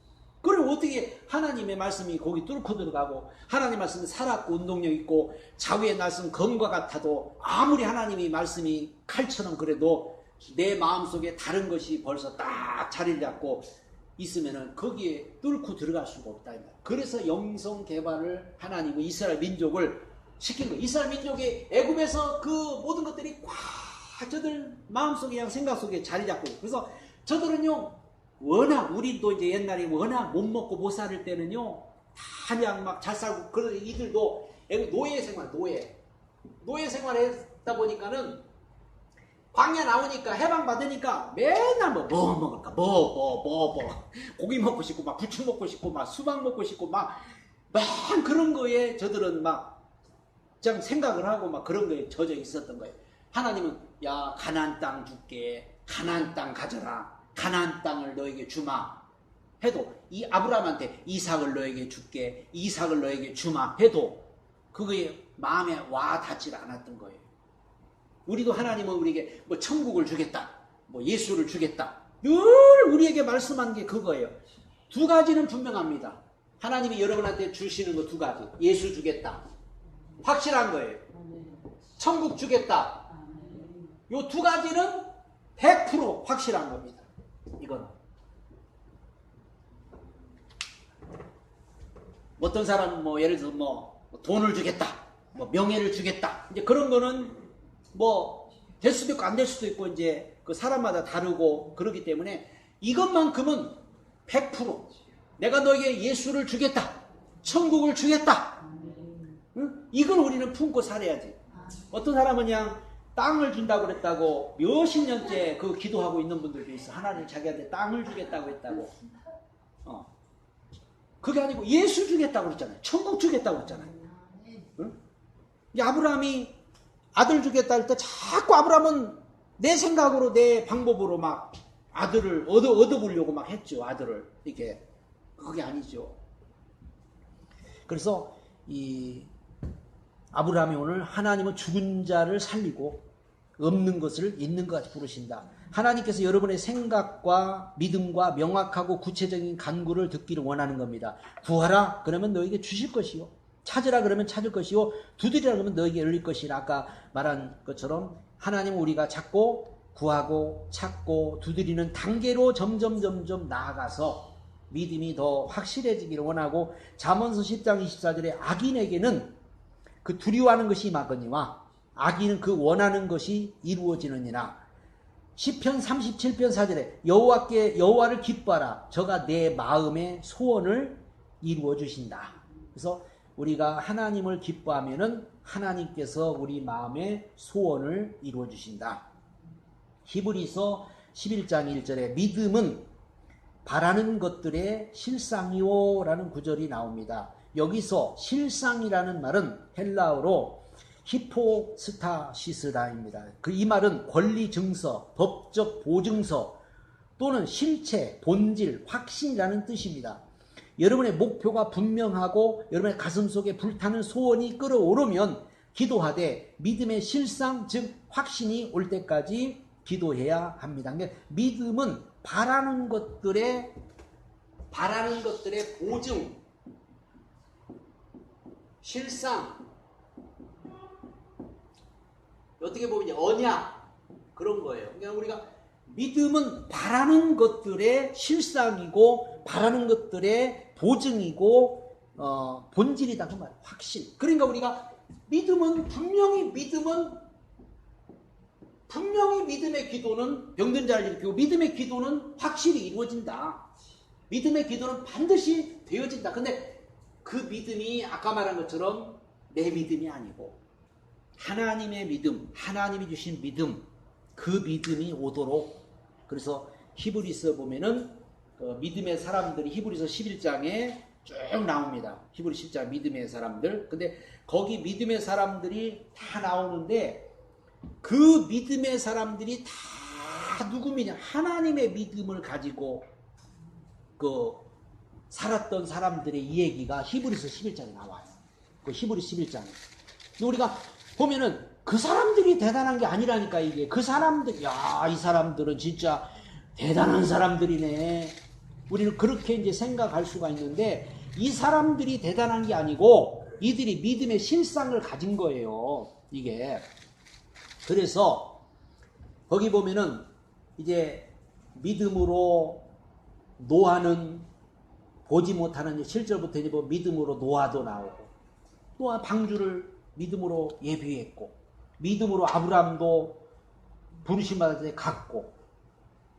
그걸 어떻게 하나님의 말씀이 거기 뚫고 들어가고 하나님 말씀은 살았고 운동력 있고 자위의 말씀 검과 같아도 아무리 하나님의 말씀이 칼처럼 그래도 내 마음속에 다른 것이 벌써 딱 자리를 잡고 있으면은 거기에 뚫고 들어갈 수가 없다. 그래서 영성 개발을 하나님은 이스라엘 민족을 시킨 거예요. 이스라엘 민족이 애굽에서 그 모든 것들이 꽉 저들 마음속에 그냥 생각 속에 자리 잡고 있어요. 그래서 저들은요 워낙 우리도 이제 옛날에 워낙 못 먹고 못 살 때는요 다 그냥 막 잘 살고 그런 이들도 노예 생활 했다 보니까는 광야 나오니까 해방 받으니까 맨날 뭐 먹을까 고기 먹고 싶고 막 부추 먹고 싶고 막 수박 먹고 싶고 막 그런 거에 저들은 막 그냥 생각을 하고 막 그런 거에 젖어 있었던 거예요. 하나님은 야 가나안 땅 줄게 가나안 땅 가져라 가나안 땅을 너에게 주마 해도 이 아브라함한테 이삭을 너에게 줄게 이삭을 너에게 주마 해도 그거에 마음에 와 닿질 않았던 거예요. 우리도 하나님은 우리에게 뭐 천국을 주겠다 뭐 예수를 주겠다 늘 우리에게 말씀한 게 그거예요. 두 가지는 분명합니다. 하나님이 여러분한테 주시는 거 두 가지. 예수 주겠다 확실한 거예요. 천국 주겠다 요 두 가지는 100% 확실한 겁니다. 이건 어떤 사람은 뭐 예를 들어서 뭐 돈을 주겠다 뭐 명예를 주겠다 이제 그런 거는 뭐 될 수도 있고 안 될 수도 있고 이제 그 사람마다 다르고 그렇기 때문에 이것만큼은 100% 내가 너에게 예수를 주겠다 천국을 주겠다 응? 이걸 우리는 품고 살아야지. 어떤 사람은 그냥 땅을 준다고 그랬다고 몇십 년째 그 기도하고 있는 분들도 있어. 하나님 자기한테 땅을 주겠다고 했다고. 그게 아니고 예수 주겠다고 그랬잖아요. 천국 주겠다고 그랬잖아요. 응? 아브라함이 아들 주겠다 할 때 자꾸 아브라함은 내 생각으로 내 방법으로 막 아들을 얻어보려고 막 했죠. 아들을 이렇게. 그게 아니죠. 그래서 이 아브라함이 오늘 하나님은 죽은 자를 살리고 없는 것을 있는 것 같이 부르신다. 하나님께서 여러분의 생각과 믿음과 명확하고 구체적인 간구를 듣기를 원하는 겁니다. 구하라 그러면 너에게 주실 것이요 찾으라 그러면 찾을 것이요 두드리라 그러면 너에게 열릴 것이라. 아까 말한 것처럼 하나님은 우리가 찾고 구하고 찾고 두드리는 단계로 점점 나아가서 믿음이 더 확실해지기를 원하고 잠언서 10장 24절에 악인에게는 그 두려워하는 것이 임하거니와 악인은 그 원하는 것이 이루어지느니라. 시편 37편 4절에 여호와를 기뻐하라 저가 내 마음의 소원을 이루어 주신다. 그래서 우리가 하나님을 기뻐하면은 하나님께서 우리 마음의 소원을 이루어 주신다. 히브리서 11장 1절에 믿음은 바라는 것들의 실상이요 라는 구절이 나옵니다. 여기서 실상이라는 말은 헬라어로 히포스타시스라입니다. 이 말은 권리 증서, 법적 보증서 또는 실체, 본질, 확신이라는 뜻입니다. 여러분의 목표가 분명하고 여러분의 가슴속에 불타는 소원이 끓어오르면 기도하되 믿음의 실상 즉 확신이 올 때까지 기도해야 합니다. 그러니까 믿음은 바라는 것들의 보증, 실상, 어떻게 보면 언약 그런 거예요. 그러니까 우리가 믿음은 바라는 것들의 실상이고 바라는 것들의 보증이고 본질이다 그 말. 확신. 그러니까 우리가 분명히 믿음의 기도는 병든 자를 일으키고 믿음의 기도는 확실히 이루어진다. 믿음의 기도는 반드시 되어진다. 근데 그 믿음이 아까 말한 것처럼 내 믿음이 아니고 하나님의 믿음, 하나님이 주신 믿음, 그 믿음이 오도록. 그래서 히브리서 보면은 믿음의 사람들이 히브리서 11장에 쭉 나옵니다. 히브리 10장 믿음의 사람들. 근데 거기 믿음의 사람들이 다 나오는데 그 믿음의 사람들이 다 누구냐? 하나님의 믿음을 가지고 살았던 사람들의 이 얘기가 히브리서 11장에 나와요. 그 히브리 11장에. 우리가 보면은 그 사람들이 대단한 게 아니라니까 이게. 그 사람들, 야, 이 사람들은 진짜 대단한 사람들이네. 우리는 그렇게 이제 생각할 수가 있는데, 이 사람들이 대단한 게 아니고 이들이 믿음의 실상을 가진 거예요. 이게. 그래서 거기 보면은 이제 믿음으로 노아는 보지 못하는 7절부터 이제 뭐 믿음으로 노아도 나오고, 노아 방주를 믿음으로 예비했고, 믿음으로 아브람도 부르심 받을 때 갔고,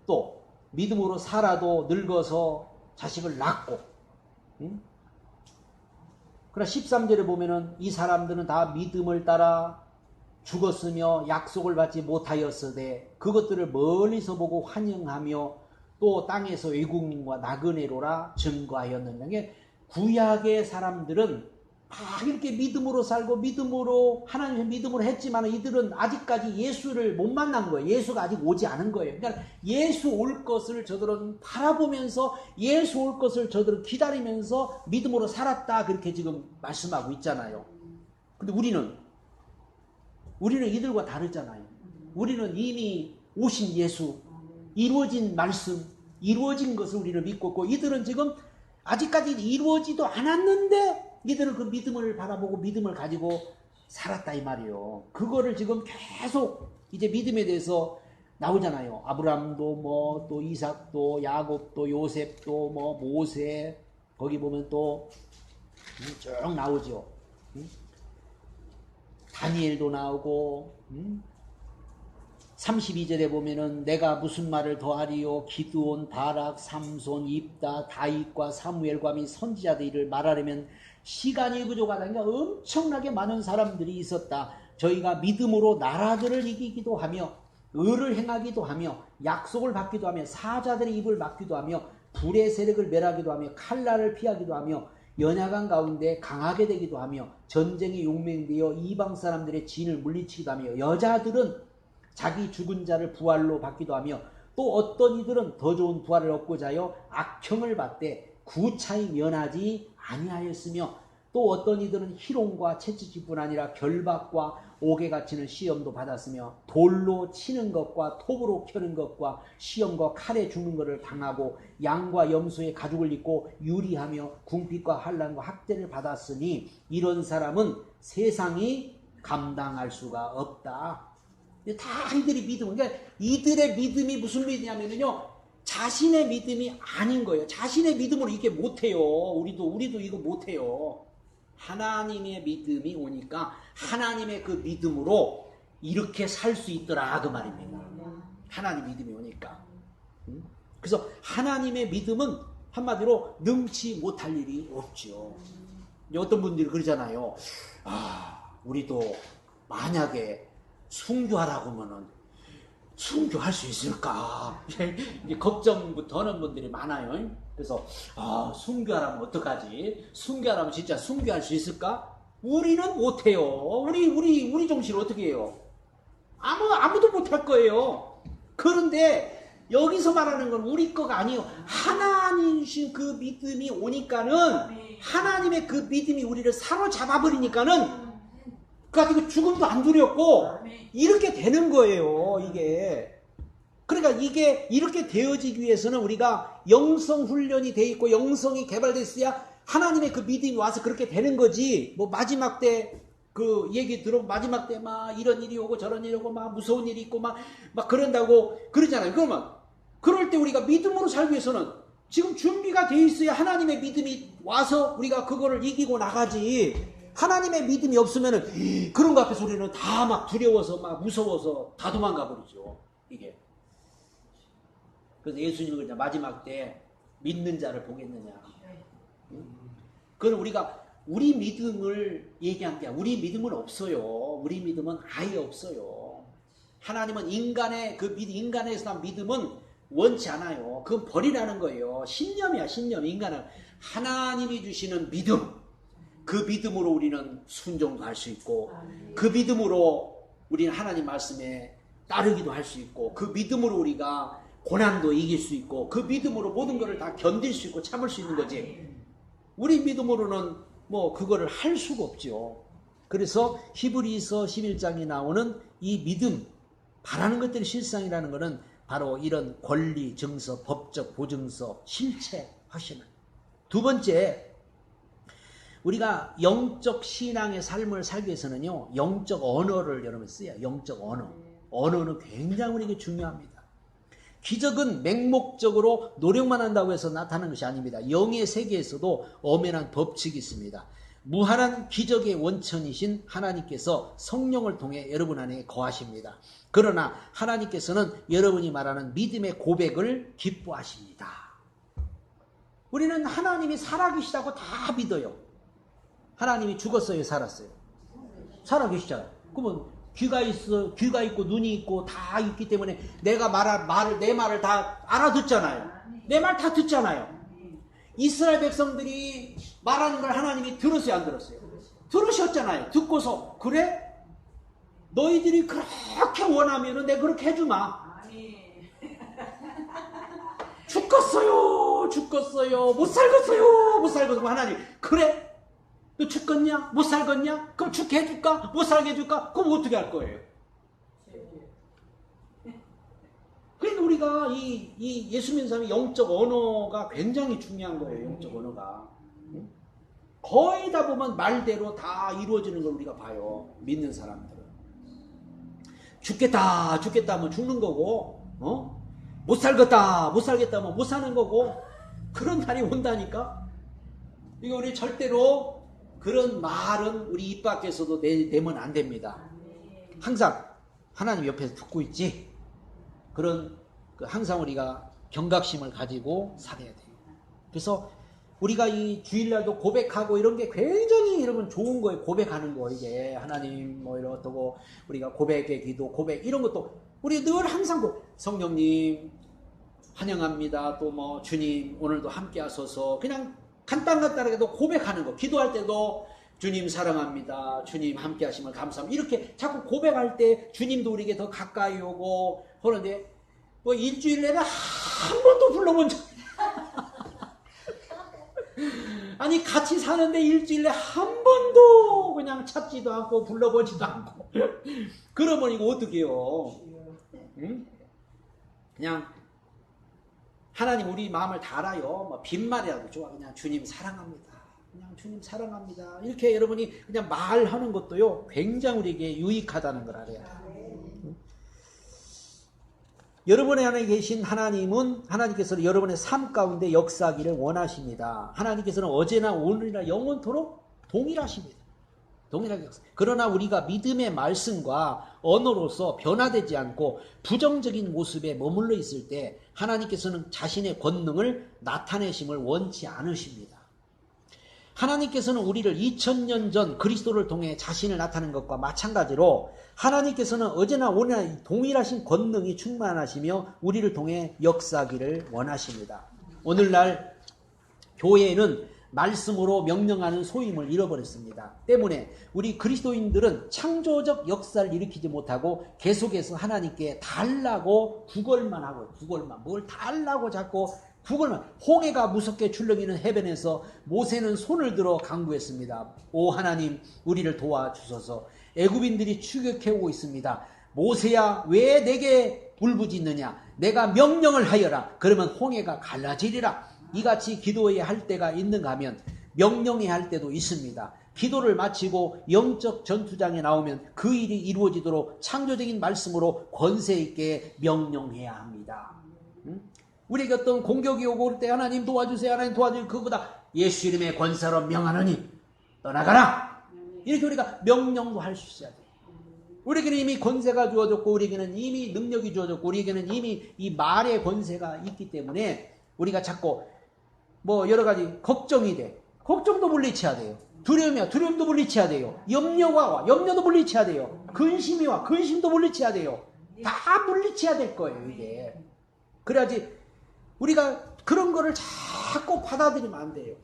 또 믿음으로 사라도 늙어서 자식을 낳고. 그러나 13절에 보면은 이 사람들은 다 믿음을 따라 죽었으며 약속을 받지 못하였으되 그것들을 멀리서 보고 환영하며 또 땅에서 외국민과 나그네로라 증거하였느냐. 구약의 사람들은 막 이렇게 믿음으로 살고 믿음으로 하나님의 믿음으로 했지만 이들은 아직까지 예수를 못 만난 거예요. 예수가 아직 오지 않은 거예요. 그러니까 예수 올 것을 저들은 바라보면서 예수 올 것을 저들은 기다리면서 믿음으로 살았다, 그렇게 지금 말씀하고 있잖아요. 근데 우리는 이들과 다르잖아요. 우리는 이미 오신 예수, 이루어진 말씀, 이루어진 것을 우리는 믿고 있고, 이들은 지금 아직까지 이루어지도 않았는데 이들은 그 믿음을 바라보고 믿음을 가지고 살았다 이 말이에요. 그거를 지금 계속 이제 믿음에 대해서 나오잖아요. 아브라함도 뭐 또 이삭도 야곱도 요셉도 뭐 모세, 거기 보면 또 쭉 나오죠. 다니엘도 나오고, 32절에 보면은 내가 무슨 말을 더하리요, 기드온, 바락, 삼손, 입다, 다윗과 사무엘과 및 선지자들을 말하려면 시간이 부족하다니까 엄청나게 많은 사람들이 있었다. 저희가 믿음으로 나라들을 이기기도 하며 의를 행하기도 하며 약속을 받기도 하며 사자들의 입을 막기도 하며 불의 세력을 멸하기도 하며 칼날을 피하기도 하며 연약한 가운데 강하게 되기도 하며 전쟁에 용맹되어 이방 사람들의 진을 물리치기도 하며 여자들은 자기 죽은 자를 부활로 받기도 하며 또 어떤 이들은 더 좋은 부활을 얻고자 하여 악형을 받되 구차히 면하지 아니하였으며 또 어떤 이들은 희롱과 채찍뿐 아니라 결박과 옥에 갇히는 시험도 받았으며 돌로 치는 것과 톱으로 켜는 것과 시험과 칼에 죽는 것을 당하고 양과 염소의 가죽을 입고 유리하며 궁핍과 환난과 학대를 받았으니 이런 사람은 세상이 감당할 수가 없다. 다 이들이 믿음, 그러니까 이들의 믿음이 무슨 믿음이냐면요, 자신의 믿음이 아닌 거예요. 자신의 믿음으로 이게 못해요. 우리도 이거 못해요. 하나님의 믿음이 오니까 하나님의 그 믿음으로 이렇게 살 수 있더라, 그 말입니다. 하나님 믿음이 오니까. 그래서 하나님의 믿음은 한마디로 능치 못할 일이 없죠. 어떤 분들이 그러잖아요. 우리도 만약에 순교하라고 하면은 순교할 수 있을까? 걱정부터 하는 분들이 많아요. 그래서 순교하라면 어떡하지? 순교하라면 진짜 순교할 수 있을까? 우리는 못해요. 우리 정신 어떻게 해요? 아무도 못할 거예요. 그런데 여기서 말하는 건 우리 거가 아니에요. 하나님이신 그 믿음이 오니까는, 하나님의 그 믿음이 우리를 사로잡아 버리니까는 그러니까 죽음도 안 두렵고 이렇게 되는 거예요. 이게. 그러니까 이게 이렇게 되어지기 위해서는 우리가 영성 훈련이 돼 있고 영성이 개발됐어야 하나님의 그 믿음이 와서 그렇게 되는 거지. 뭐 마지막 때 그 얘기 들어, 마지막 때 막 이런 일이 오고 저런 일이 오고 막 무서운 일이 있고 막 그런다고 그러잖아요. 그러면 그럴 때 우리가 믿음으로 살기 위해서는 지금 준비가 돼 있어야 하나님의 믿음이 와서 우리가 그거를 이기고 나가지. 하나님의 믿음이 없으면은 그런 거 앞에서 우리는 다 막 두려워서 막 무서워서 다 도망가 버리죠. 이게. 그래서 예수님은 그냥 마지막 때 믿는 자를 보겠느냐. 그건 우리 믿음을 얘기한 게 아니라, 우리 믿음은 없어요. 우리 믿음은 아예 없어요. 하나님은 인간에서 난 믿음은 원치 않아요. 그건 버리라는 거예요. 신념이야, 신념. 인간은 하나님이 주시는 믿음, 그 믿음으로 우리는 순종도 할 수 있고, 그 믿음으로 우리는 하나님 말씀에 따르기도 할 수 있고, 그 믿음으로 우리가 고난도 이길 수 있고, 그 믿음으로 모든 것을 다 견딜 수 있고 참을 수 있는 거지. 우리 믿음으로는 뭐 그거를 할 수가 없죠. 그래서 히브리서 11장에 나오는 이 믿음, 바라는 것들이 실상이라는 것은 바로 이런 권리 증서, 법적 보증서, 실체 확신을. 두 번째, 우리가 영적 신앙의 삶을 살기 위해서는요, 영적 언어를 여러분 써요. 영적 언어. 언어는 굉장히 우리에게 중요합니다. 기적은 맹목적으로 노력만 한다고 해서 나타나는 것이 아닙니다. 영의 세계에서도 엄연한 법칙이 있습니다. 무한한 기적의 원천이신 하나님께서 성령을 통해 여러분 안에 거하십니다. 그러나 하나님께서는 여러분이 말하는 믿음의 고백을 기뻐하십니다. 우리는 하나님이 살아계시다고 다 믿어요. 하나님이 죽었어요, 살았어요? 살아계시잖아요. 그러면 귀가 있고 눈이 있고 다 있기 때문에 내가 내 말을 다 알아듣잖아요. 내 말 다 듣잖아요. 이스라엘 백성들이 말하는 걸 하나님이 들었어요, 안 들었어요? 들으셨잖아요. 듣고서 그래? 너희들이 그렇게 원하면은 내가 그렇게 해주마. 죽겠어요. 못 살겠어요. 하나님, 그래? 너 죽겠냐? 못 살겠냐? 그럼 죽게 해줄까? 못 살게 해줄까? 그럼 어떻게 할 거예요? 그러니까 우리가 이 예수 믿는 사람의 영적 언어가 굉장히 중요한 거예요. 영적 언어가. 거의 다 보면 말대로 다 이루어지는 걸 우리가 봐요. 믿는 사람들은. 죽겠다 하면 죽는 거고, 못 살겠다 하면 못 사는 거고, 그런 날이 온다니까? 이거 우리 절대로 그런 말은 우리 입 밖에서도 내면 안 됩니다. 항상 하나님 옆에서 듣고 있지? 그런 항상 우리가 경각심을 가지고 살아야 돼요. 그래서 우리가 이 주일날도 고백하고 이런 게 굉장히 여러분 좋은 거예요. 고백하는 거 이게 하나님 뭐 이런 것도 우리가 고백의 기도 고백 이런 것도 우리 늘 항상 성령님 환영합니다. 또 뭐 주님 오늘도 함께 하소서 그냥 간단하게도 고백하는 거 기도할 때도 주님 사랑합니다. 주님 함께 하심을 감사합니다. 이렇게 자꾸 고백할 때 주님도 우리에게 더 가까이 오고 그런데 뭐 일주일 내내 한 번도 불러본 적 아니 같이 사는데 일주일에 한 번도 그냥 찾지도 않고 불러보지도 않고 그러면 이거 어떻게 해요? 응? 그냥 하나님 우리 마음을 다 알아요. 뭐 빈말이라도 좋아. 그냥 주님 사랑합니다. 그냥 주님 사랑합니다. 이렇게 여러분이 그냥 말하는 것도요 굉장히 우리에게 유익하다는 걸 알아요. 여러분의 안에 계신 하나님은 하나님께서는 여러분의 삶 가운데 역사하기를 원하십니다. 하나님께서는 어제나 오늘이나 영원토록 동일하십니다. 동일하게 역사. 그러나 우리가 믿음의 말씀과 언어로서 변화되지 않고 부정적인 모습에 머물러 있을 때 하나님께서는 자신의 권능을 나타내심을 원치 않으십니다. 하나님께서는 우리를 2000년 전 그리스도를 통해 자신을 나타낸 것과 마찬가지로 하나님께서는 어제나 오늘나 동일하신 권능이 충만하시며 우리를 통해 역사하기를 원하십니다. 오늘날 교회는 말씀으로 명령하는 소임을 잃어버렸습니다. 때문에 우리 그리스도인들은 창조적 역사를 일으키지 못하고 계속해서 하나님께 달라고 구걸만 하고 뭘 달라고 자꾸 구걸만 홍해가 무섭게 출렁이는 해변에서 모세는 손을 들어 간구했습니다. 오 하나님 우리를 도와주소서. 애굽인들이 추격해오고 있습니다. 모세야 왜 내게 울부짖느냐. 내가 명령을 하여라. 그러면 홍해가 갈라지리라. 이같이 기도해야 할 때가 있는가 하면 명령해야 할 때도 있습니다. 기도를 마치고 영적 전투장에 나오면 그 일이 이루어지도록 창조적인 말씀으로 권세 있게 명령해야 합니다. 우리에게 어떤 공격이 오고 올 때 하나님 도와주세요. 하나님 도와주세요. 그거보다 예수 이름의 권세로 명하노니 떠나가라. 이렇게 우리가 명령도 할 수 있어야 돼요. 우리에게는 이미 권세가 주어졌고 우리에게는 이미 능력이 주어졌고 우리에게는 이미 이 말의 권세가 있기 때문에 우리가 자꾸 뭐 여러 가지 걱정이 돼. 걱정도 물리쳐야 돼요. 두려움도 물리쳐야 돼요. 염려도 물리쳐야 돼요. 근심도 물리쳐야 돼요. 다 물리쳐야 될 거예요, 이게. 그래야지 우리가 그런 거를 자꾸 받아들이면 안 돼요.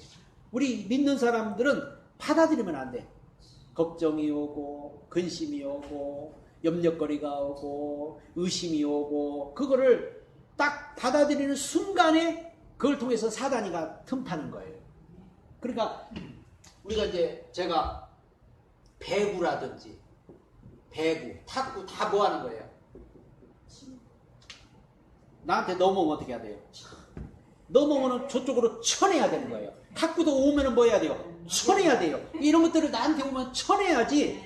우리 믿는 사람들은 받아들이면 안 돼. 걱정이 오고, 근심이 오고, 염려거리가 오고, 의심이 오고, 그거를 딱 받아들이는 순간에 그걸 통해서 사단이가 틈타는 거예요. 그러니까 우리가 이제 제가 배구, 탁구 다 뭐 하는 거예요? 나한테 넘어오면 어떻게 해야 돼요? 넘어오면 저쪽으로 쳐내야 되는 거예요. 탁구도 오면은 뭐 해야 돼요? 쳐내야 돼요. 이런 것들을 나한테 오면 쳐내야지.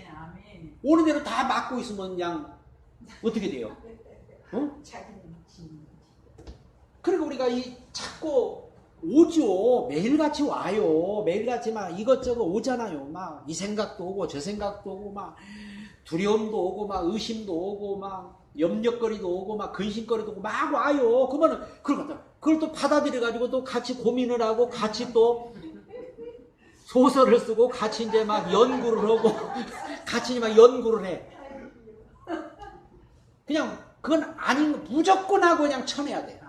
오는 대로 다 막고 있으면 그냥 어떻게 돼요? 어? 그리고 우리가 이 자꾸 오죠. 매일같이 와요. 매일같이 막 이것저것 오잖아요. 막 이 생각도 오고 저 생각도 오고 막 두려움도 오고 막 의심도 오고 막 염려거리도 오고 막 근심거리도 오고 막 와요. 그러면은 그걸 또 받아들여 가지고 또 같이 고민을 하고 같이 또 소설을 쓰고 같이 이제 막 연구를 하고 같이 막 연구를 해. 그냥 그건 아닌 거 무조건 하고 그냥 쳐내야 돼.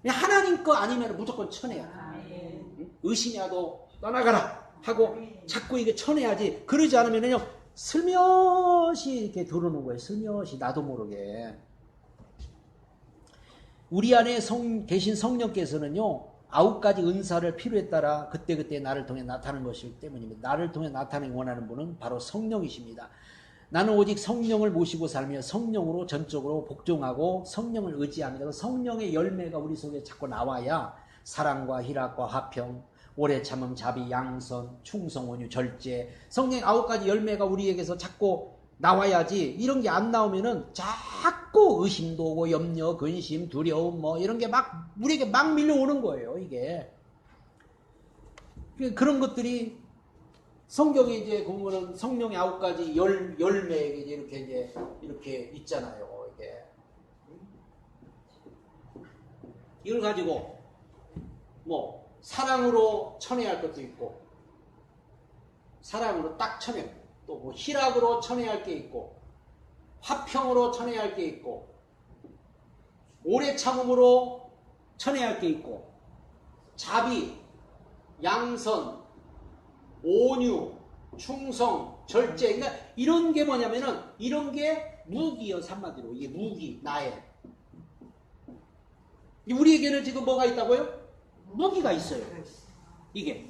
그냥 하나님 거 아니면 무조건 쳐내야 돼. 의심이라도 떠나가라 하고 자꾸 이게 쳐내야지. 그러지 않으면요 슬며시 이렇게 들어오는 거예요. 슬며시 나도 모르게. 우리 안에 계신 성령께서는요 9가지 은사를 필요에 따라 그때그때 나를 통해 나타나는 것이기 때문입니다. 나를 통해 나타나기 원하는 분은 바로 성령이십니다. 나는 오직 성령을 모시고 살며 성령으로 전적으로 복종하고 성령을 의지합니다. 성령의 열매가 우리 속에 자꾸 나와야 사랑과 희락과 화평, 오래 참음, 자비, 양선, 충성, 온유, 절제, 성령의 9가지 열매가 우리에게서 자꾸 나와야지. 이런 게 안 나오면은 자꾸 의심도 오고 염려, 근심, 두려움 뭐 이런 게 막 우리에게 막 밀려오는 거예요. 이게 그런 것들이 성경에 이제 보면은 성령의 9가지 열매 이렇게 있잖아요. 이게 이걸 가지고 뭐 사랑으로 쳐내야 할 것도 있고 사랑으로 딱 쳐내. 또 뭐 희락으로 쳐내야 할 게 있고 화평으로 쳐내야 할 게 있고 오래 참음으로 쳐내야 할 게 있고 자비, 양선, 온유, 충성, 절제. 그러니까 이런 게 뭐냐면은 이런 게 무기요. 한마디로 이게 무기 나의. 우리에게는 지금 뭐가 있다고요? 무기가 있어요. 이게.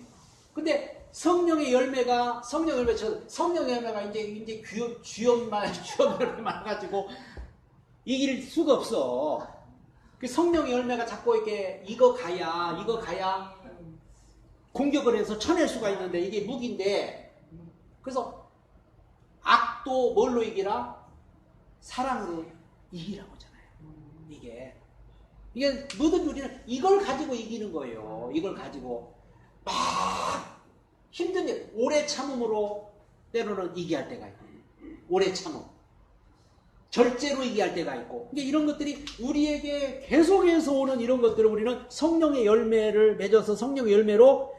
근데 성령의 열매가 이제 주연말 많아가지고 이길 수가 없어. 그 성령의 열매가 자꾸 이렇게 이거 가야 공격을 해서 쳐낼 수가 있는데 이게 무기인데 그래서 악도 뭘로 이기라? 사랑으로 이기라고 하잖아요. 이게 모든 우리는 이걸 가지고 이기는 거예요. 이걸 가지고 막 힘든 일, 오래 참음으로 때로는 이기할 때가 있고 오래 참음 절제로 이기할 때가 있고 이런 것들이 우리에게 계속해서 오는 이런 것들을 우리는 성령의 열매를 맺어서 성령의 열매로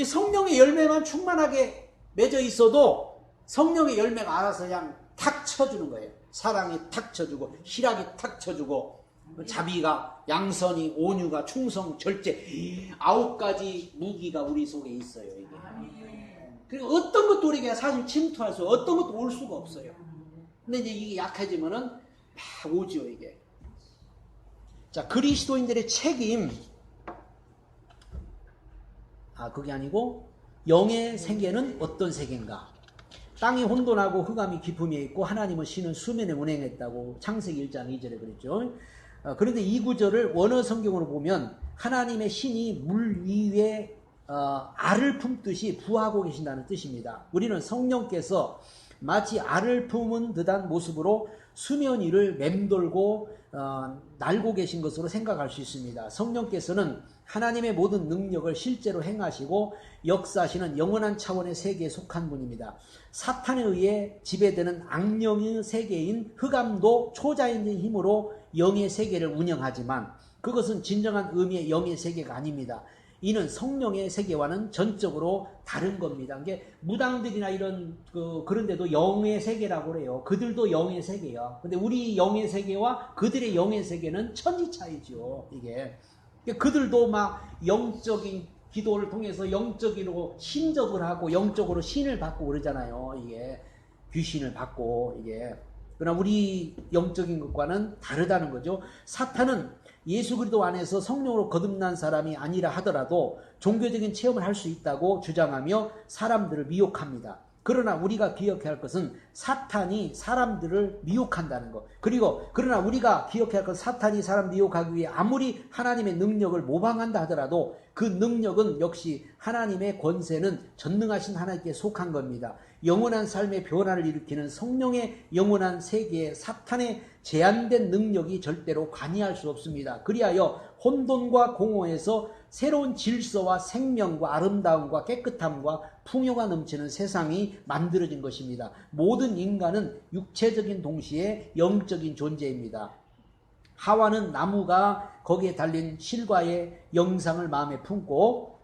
성령의 열매만 충만하게 맺어 있어도 성령의 열매가 알아서 그냥 탁 쳐주는 거예요. 사랑이 탁 쳐주고 희락이 탁 쳐주고 자비가 양선이 온유가 충성 절제 9가지 무기가 우리 속에 있어요. 이게. 그리고 어떤 것도 우리가 사실 침투할 수 어떤 것도 올 수가 없어요. 근데 이제 이게 약해지면은 막 오지요 이게. 자 그리스도인들의 책임. 그게 아니고 영의 세계는 어떤 세계인가? 땅이 혼돈하고 흑암이 깊음에 있고 하나님은 신은 수면에 운행했다고 창세기 1장 2절에 그랬죠. 그런데 이 구절을 원어 성경으로 보면 하나님의 신이 물 위에 알을 품듯이 부하고 계신다는 뜻입니다. 우리는 성령께서 마치 알을 품은 듯한 모습으로 수면 위를 맴돌고 날고 계신 것으로 생각할 수 있습니다. 성령께서는 하나님의 모든 능력을 실제로 행하시고 역사하시는 영원한 차원의 세계에 속한 분입니다. 사탄에 의해 지배되는 악령의 세계인 흑암도 초자연의 힘으로 영의 세계를 운영하지만 그것은 진정한 의미의 영의 세계가 아닙니다. 이는 성령의 세계와는 전적으로 다른 겁니다. 이게 무당들이나 이런 그런 데도 영의 세계라고 그래요. 그들도 영의 세계야. 근데 우리 영의 세계와 그들의 영의 세계는 천지 차이죠. 이게 그들도 막 영적인 기도를 통해서 영적으로 신적을 하고 영적으로 신을 받고 그러잖아요. 이게 귀신을 받고 이게. 그러나 우리 영적인 것과는 다르다는 거죠. 사탄은 예수 그리스도 안에서 성령으로 거듭난 사람이 아니라 하더라도 종교적인 체험을 할 수 있다고 주장하며 사람들을 미혹합니다. 그러나 우리가 기억해야 할 것은 사탄이 사람들을 미혹한다는 것. 그러나 우리가 기억해야 할 것은 사탄이 사람 미혹하기 위해 아무리 하나님의 능력을 모방한다 하더라도 그 능력은 역시 하나님의 권세는 전능하신 하나님께 속한 겁니다. 영원한 삶의 변화를 일으키는 성령의 영원한 세계에 사탄의 제한된 능력이 절대로 관여할 수 없습니다. 그리하여 혼돈과 공허에서 새로운 질서와 생명과 아름다움과 깨끗함과 풍요가 넘치는 세상이 만들어진 것입니다. 모든 인간은 육체적인 동시에 영적인 존재입니다. 하와는 나무가 거기에 달린 실과의 영상을 마음에 품고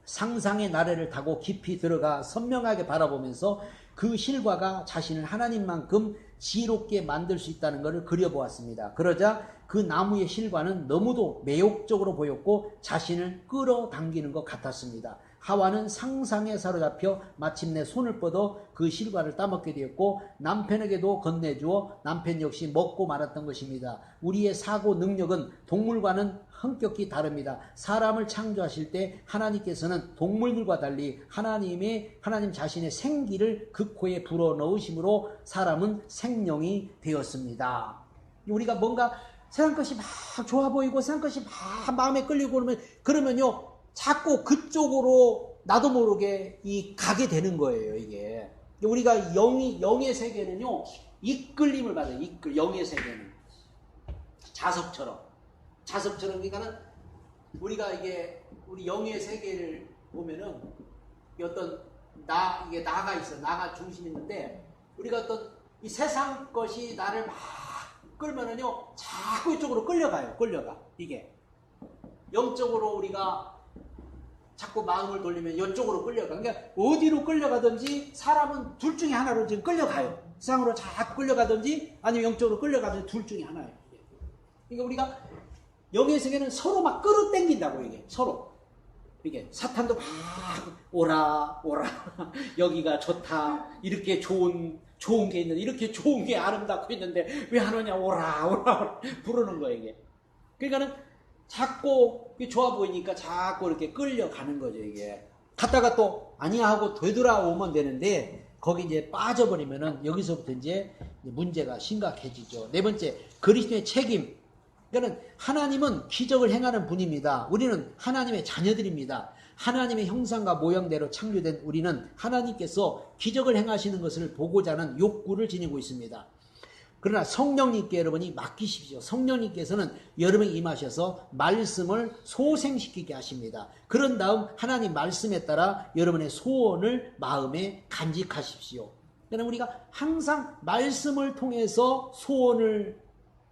상상의 나래를 타고 깊이 들어가 선명하게 바라보면서 그 실과가 자신을 하나님만큼 지혜롭게 만들 수 있다는 것을 그려보았습니다. 그러자 그 나무의 실과는 너무도 매혹적으로 보였고 자신을 끌어당기는 것 같았습니다. 하와는 상상에 사로잡혀 마침내 손을 뻗어 그 실과를 따먹게 되었고 남편에게도 건네주어 남편 역시 먹고 말았던 것입니다. 우리의 사고 능력은 동물과는 성격이 다릅니다. 사람을 창조하실 때 하나님께서는 동물들과 달리 하나님 자신의 생기를 그 코에 불어넣으심으로 사람은 생명이 되었습니다. 우리가 뭔가 세상 것이 막 좋아 보이고 세상 것이 막 마음에 끌리고 그러면요 자꾸 그쪽으로 나도 모르게 가게 되는 거예요. 이게 우리가 영의 세계는요 이끌림을 받아요. 영의 세계는 자석처럼 그러니까는 우리가 우리 영의 세계를 보면은 어떤 나가 있어. 나가 중심이 있는데 우리가 어떤 이 세상 것이 나를 막 끌면은요 자꾸 이쪽으로 끌려가. 이게 영적으로 우리가 자꾸 마음을 돌리면 이쪽으로 끌려가. 그러니까 어디로 끌려가든지 사람은 둘 중에 하나로 지금 끌려가요. 세상으로 자꾸 끌려가든지 아니면 영적으로 끌려가든지 둘 중에 하나예요. 그러니까 우리가 영의 세계는 서로 막 끌어당긴다고 서로. 이게 사탄도 막 오라 여기가 좋다. 이렇게 좋은 게 있는데 이렇게 좋은 게 아름답고 있는데 왜 안 오냐 오라 부르는 거예요 이게. 그러니까는 자꾸 좋아 보이니까 자꾸 이렇게 끌려가는 거죠 이게. 갔다가 또 아니야 하고 되돌아오면 되는데 거기 이제 빠져버리면은 여기서부터 이제 문제가 심각해지죠. 네 번째, 그리스도의 책임. 그러니까 하나님은 기적을 행하는 분입니다. 우리는 하나님의 자녀들입니다. 하나님의 형상과 모양대로 창조된 우리는 하나님께서 기적을 행하시는 것을 보고자 하는 욕구를 지니고 있습니다. 그러나 성령님께 여러분이 맡기십시오. 성령님께서는 여러분에 임하셔서 말씀을 소생시키게 하십니다. 그런 다음 하나님 말씀에 따라 여러분의 소원을 마음에 간직하십시오. 그러나 우리가 항상 말씀을 통해서 소원을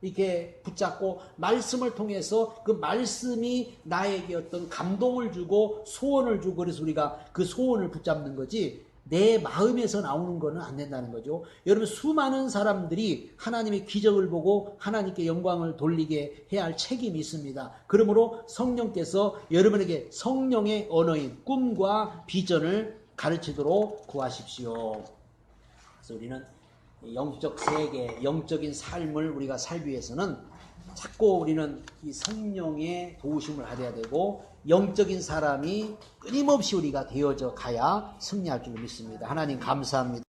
이렇게 붙잡고 말씀을 통해서 그 말씀이 나에게 어떤 감동을 주고 소원을 주고 그래서 우리가 그 소원을 붙잡는 거지 내 마음에서 나오는 거는 안 된다는 거죠. 여러분 수많은 사람들이 하나님의 기적을 보고 하나님께 영광을 돌리게 해야 할 책임이 있습니다. 그러므로 성령께서 여러분에게 성령의 언어인 꿈과 비전을 가르치도록 구하십시오. 그래서 우리는 영적 세계, 영적인 삶을 우리가 살기 위해서는 자꾸 우리는 이 성령의 도우심을 받아야 되고 영적인 사람이 끊임없이 우리가 되어져 가야 승리할 줄 믿습니다. 하나님 감사합니다.